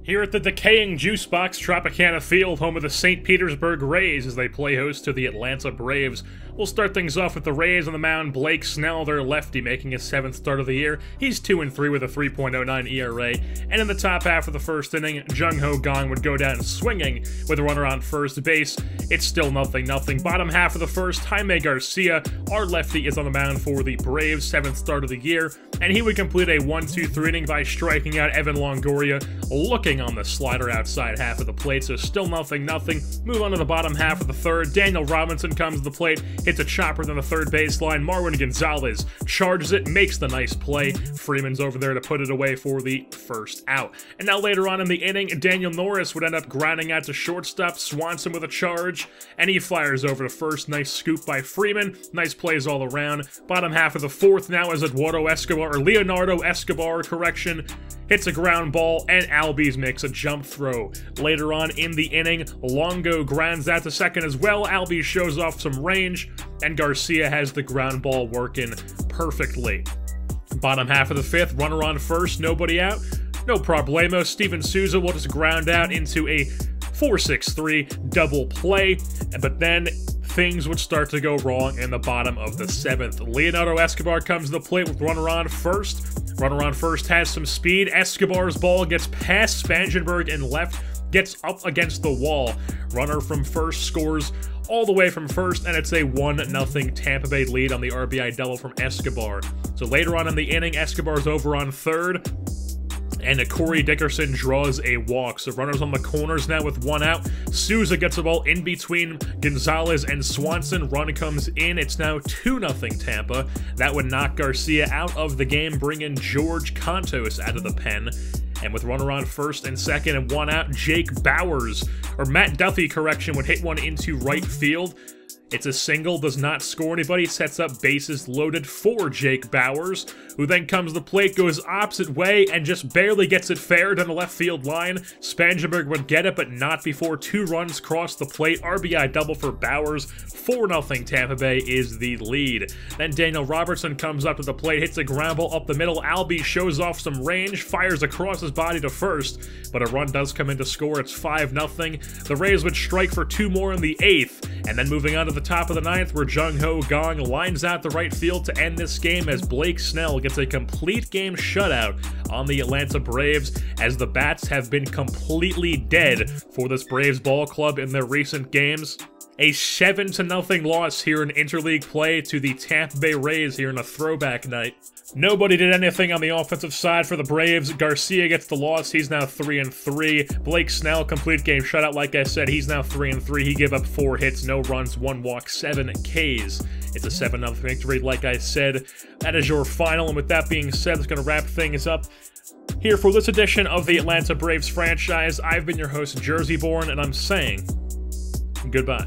Here at the decaying Juice Box Tropicana Field, home of the St. Petersburg Rays as they play host to the Atlanta Braves. We'll start things off with the Rays on the mound. Blake Snell, their lefty, making his 7th start of the year. He's 2-3 with a 3.09 ERA. And in the top half of the first inning, Jung-Ho Kang would go down swinging with a runner on first base. It's still 0-0. Bottom half of the first, Jaime Garcia, our lefty, is on the mound for the Braves, 7th start of the year. And he would complete a 1-2-3 inning by striking out Evan Longoria, looking on the slider outside half of the plate, so still 0-0. Move on to the bottom half of the third. Daniel Robinson comes to the plate, hits a chopper on the third baseline. Marwin Gonzalez charges it, makes the nice play. Freeman's over there to put it away for the first out. And now later on in the inning, Daniel Norris would end up grounding out to shortstop. Swanson with a charge, and he fires over to first. Nice scoop by Freeman. Nice plays all around. Bottom half of the fourth now as Leonardo Escobar, hits a ground ball, and Albies makes a jump throw. Later on in the inning, Longo grounds out to second as well. Albies shows off some range, and Garcia has the ground ball working perfectly. Bottom half of the fifth, runner on first, nobody out. No problemo. Steven Souza will just ground out into a 4-6-3 double play, but then things would start to go wrong in the bottom of the seventh. Leonardo Escobar comes to the plate with runner on first. Runner on first has some speed. Escobar's ball gets past Spangenberg and left, gets up against the wall. Runner from first scores all the way from first, and it's a 1-0 Tampa Bay lead on the RBI double from Escobar. So later on in the inning, Escobar's over on third, and Corey Dickerson draws a walk. So runners on the corners now with one out. Souza gets the ball in between Gonzalez and Swanson. Run comes in. It's now 2-0 Tampa. That would knock Garcia out of the game, bring in George Contos out of the pen. And with runner on first and second and one out, Matt Duffy, would hit one into right field. It's a single, does not score anybody, sets up bases loaded for Jake Bauers, who then comes to the plate, goes opposite way, and just barely gets it fair down the left field line. Spangenberg would get it, but not before 2 runs cross the plate. RBI double for Bauers. 4-0 Tampa Bay is the lead. Then Daniel Robertson comes up to the plate, hits a ground ball up the middle. Albies shows off some range, fires across his body to first, but a run does come in to score. It's 5-0. The Rays would strike for 2 more in the 8th, and then moving on to the top of the 9th, where Jung-Ho Kang lines out the right field to end this game as Blake Snell gets a complete game shutout on the Atlanta Braves, as the bats have been completely dead for this Braves ball club in their recent games. A 7-0 loss here in interleague play to the Tampa Bay Rays here in a throwback night. Nobody did anything on the offensive side for the Braves. Garcia gets the loss. He's now 3-3. Blake Snell, complete game shutout. Like I said, he's now 3-3. He gave up 4 hits, no runs, 1 walk, 7 Ks. It's a 7-0 victory, like I said. That is your final, and with that being said, it's going to wrap things up here for this edition of the Atlanta Braves franchise. I've been your host, Jersey Born, and I'm saying goodbye.